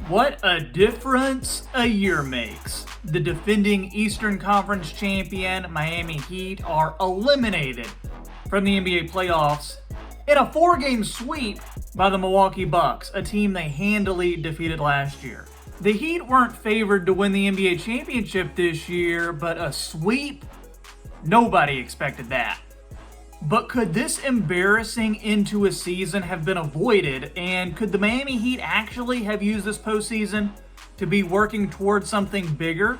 What a difference a year makes. The defending Eastern Conference champion Miami Heat are eliminated from the NBA playoffs in a 4-game sweep by the Milwaukee Bucks, a team they handily defeated last year. The Heat weren't favored to win the NBA championship this year, but a sweep? Nobody expected that. But could this embarrassing end to a season have been avoided, and could the Miami Heat actually have used this postseason to be working towards something bigger?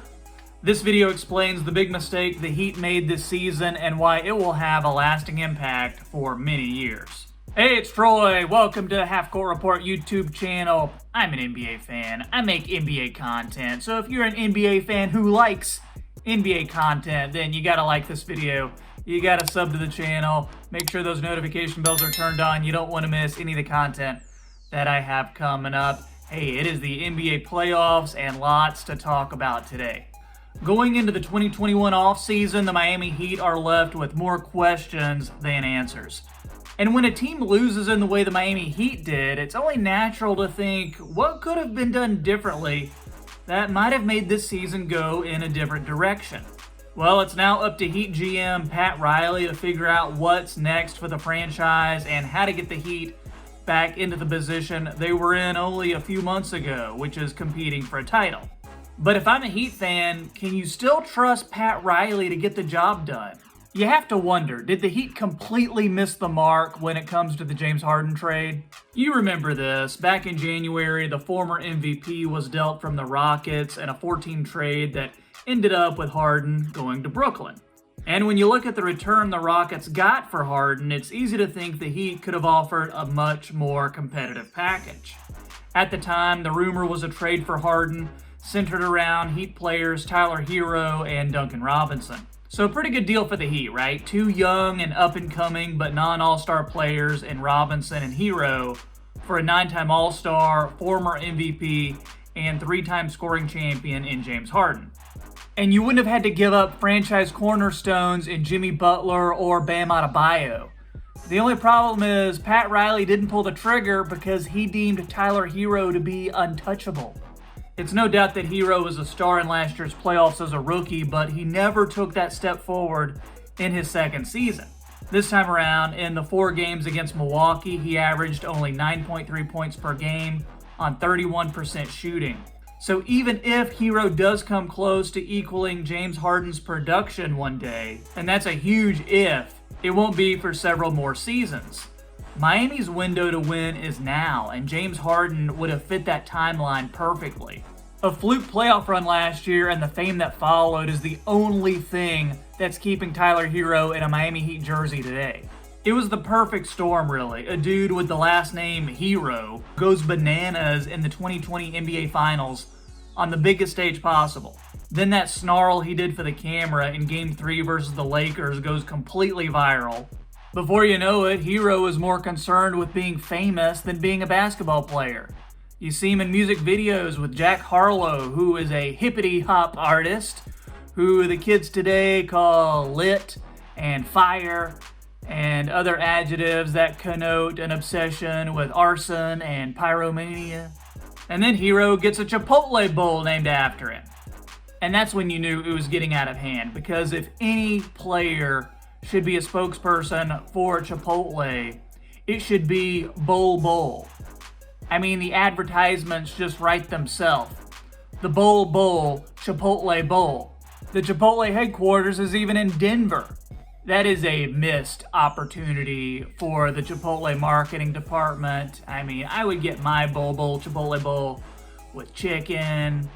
This video explains the big mistake the Heat made this season and why it will have a lasting impact for many years. Hey, it's Troy. Welcome to the Half Court Report YouTube channel. I'm an NBA fan. I make NBA content. So if you're an NBA fan who likes NBA content, then you gotta like this video. You gotta sub to the channel. Make sure those notification bells are turned on. You don't want to miss any of the content that I have coming up. Hey, it is the NBA playoffs and lots to talk about today. Going into the 2021 offseason, the Miami Heat are left with more questions than answers. And when a team loses in the way the Miami Heat did, it's only natural to think what could have been done differently that might have made this season go in a different direction. Well, it's now up to Heat GM Pat Riley to figure out what's next for the franchise and how to get the Heat back into the position they were in only a few months ago, which is competing for a title. But if I'm a Heat fan, can you still trust Pat Riley to get the job done? You have to wonder, did the Heat completely miss the mark when it comes to the James Harden trade? You remember this. Back in January, the former MVP was dealt from the Rockets in a 4-team trade that ended up with Harden going to Brooklyn. And when you look at the return the Rockets got for Harden, it's easy to think the Heat could have offered a much more competitive package. At the time, the rumor was a trade for Harden centered around Heat players Tyler Herro and Duncan Robinson. So a pretty good deal for the Heat, right? Two young and up-and-coming but non-All-Star players in Robinson and Herro for a 9-time All-Star, former MVP, and 3-time scoring champion in James Harden. And you wouldn't have had to give up franchise cornerstones in Jimmy Butler or Bam Adebayo. The only problem is Pat Riley didn't pull the trigger because he deemed Tyler Herro to be untouchable. It's no doubt that Herro was a star in last year's playoffs as a rookie, but he never took that step forward in his second season. This time around, in the 4 games against Milwaukee, he averaged only 9.3 points per game on 31% shooting. So even if Herro does come close to equaling James Harden's production one day, and that's a huge if, it won't be for several more seasons. Miami's window to win is now, and James Harden would have fit that timeline perfectly. A fluke playoff run last year and the fame that followed is the only thing that's keeping Tyler Herro in a Miami Heat jersey today. It was the perfect storm, really. A dude with the last name Herro goes bananas in the 2020 NBA Finals on the biggest stage possible. Then that snarl he did for the camera in Game 3 versus the Lakers goes completely viral. Before you know it, Herro is more concerned with being famous than being a basketball player. You see him in music videos with Jack Harlow, who is a hippity-hop artist, who the kids today call lit and fire and other adjectives that connote an obsession with arson and pyromania. And then Herro gets a Chipotle bowl named after him. And that's when you knew it was getting out of hand, because if any player should be a spokesperson for Chipotle, it should be Bowl. I mean, the advertisements just write themselves. The Bowl, Chipotle Bowl. The Chipotle headquarters is even in Denver. That is a missed opportunity for the Chipotle marketing department. I mean, I would get my Chipotle bowl with chicken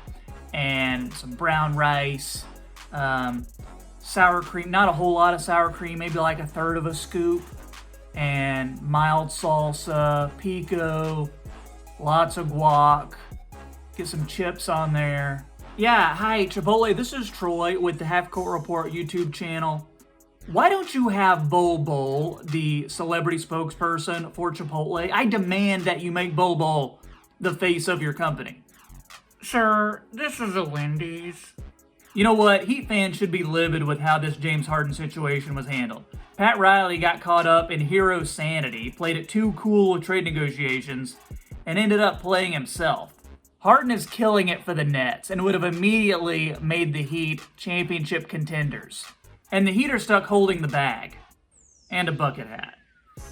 and some brown rice, sour cream, not a whole lot of sour cream, maybe like a third of a scoop, and mild salsa, pico, lots of guac, get some chips on there. Yeah, hi Chipotle, this is Troy with the Half Court Report YouTube channel. Why don't you have Bowl, the celebrity spokesperson for Chipotle? I demand that you make Bowl the face of your company. Sir, this is a Wendy's. You know what? Heat fans should be livid with how this James Harden situation was handled. Pat Riley got caught up in Herro's sanity, played it too cool with trade negotiations, and ended up playing himself. Harden is killing it for the Nets and would have immediately made the Heat championship contenders. And the Heat are stuck holding the bag. And a bucket hat.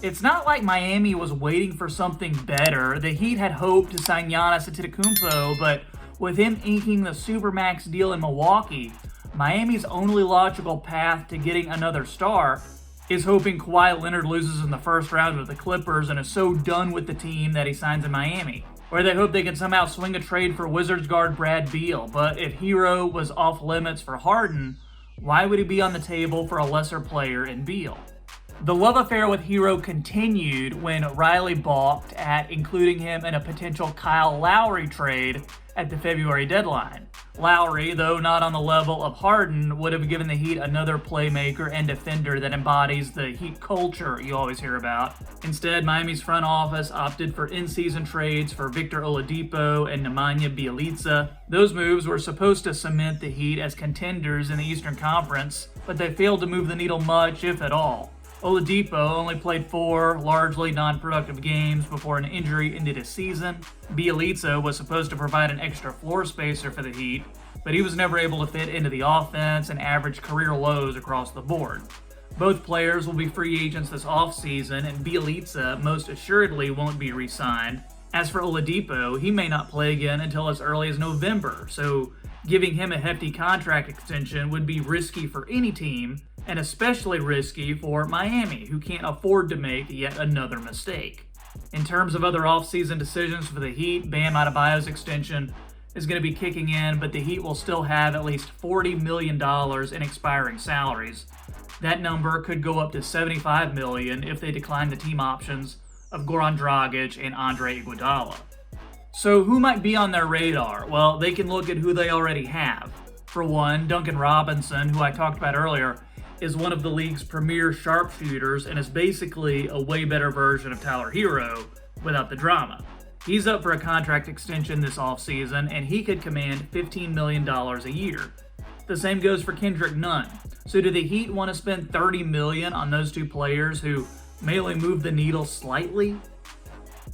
It's not like Miami was waiting for something better. The Heat had hoped to sign Giannis Antetokounmpo, but with him inking the Supermax deal in Milwaukee, Miami's only logical path to getting another star is hoping Kawhi Leonard loses in the first round with the Clippers and is so done with the team that he signs in Miami. Or they hope they can somehow swing a trade for Wizards guard Brad Beal. But if Herro was off limits for Harden, why would he be on the table for a lesser player in Beal? The love affair with Herro continued when Riley balked at including him in a potential Kyle Lowry trade at the February deadline. Lowry, though not on the level of Harden, would have given the Heat another playmaker and defender that embodies the Heat culture you always hear about. Instead, Miami's front office opted for in-season trades for Victor Oladipo and Nemanja Bjelica. Those moves were supposed to cement the Heat as contenders in the Eastern Conference, but they failed to move the needle much, if at all. Oladipo only played 4 largely non-productive games before an injury ended his season. Bjelica was supposed to provide an extra floor spacer for the Heat, but he was never able to fit into the offense and averaged career lows across the board. Both players will be free agents this offseason, and Bjelica most assuredly won't be re-signed. As for Oladipo, he may not play again until as early as November, so giving him a hefty contract extension would be risky for any team, and especially risky for Miami, who can't afford to make yet another mistake. In terms of other offseason decisions for the Heat, Bam Adebayo's extension is going to be kicking in, but the Heat will still have at least $40 million in expiring salaries. That number could go up to $75 million if they decline the team options of Goran Dragic and Andre Iguodala. So who might be on their radar? Well, they can look at who they already have. For one, Duncan Robinson, who I talked about earlier, is one of the league's premier sharpshooters and is basically a way better version of Tyler Herro without the drama. He's up for a contract extension this offseason, and he could command $15 million a year. The same goes for Kendrick Nunn. So do the Heat want to spend $30 million on those two players who may only move the needle slightly?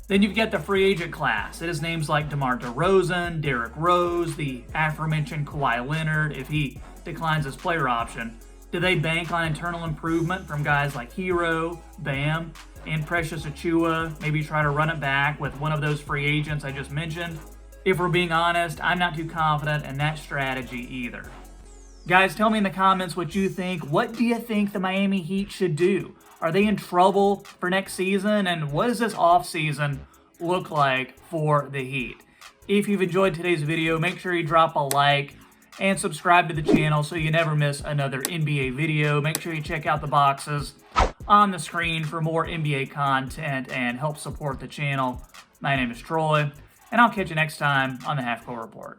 Then you've got the free agent class. It is names like DeMar DeRozan, Derrick Rose, the aforementioned Kawhi Leonard if he declines his player option. Do they bank on internal improvement from guys like Herro, Bam, and Precious Achiuwa? Maybe try to run it back with one of those free agents I just mentioned? If we're being honest, I'm not too confident in that strategy either. Guys, tell me in the comments what you think. What do you think the Miami Heat should do? Are they in trouble for next season? And what does this offseason look like for the Heat? If you've enjoyed today's video, make sure you drop a like and subscribe to the channel so you never miss another NBA video. Make sure you check out the boxes on the screen for more NBA content and help support the channel. My name is Troy, and I'll catch you next time on the Half Court Report.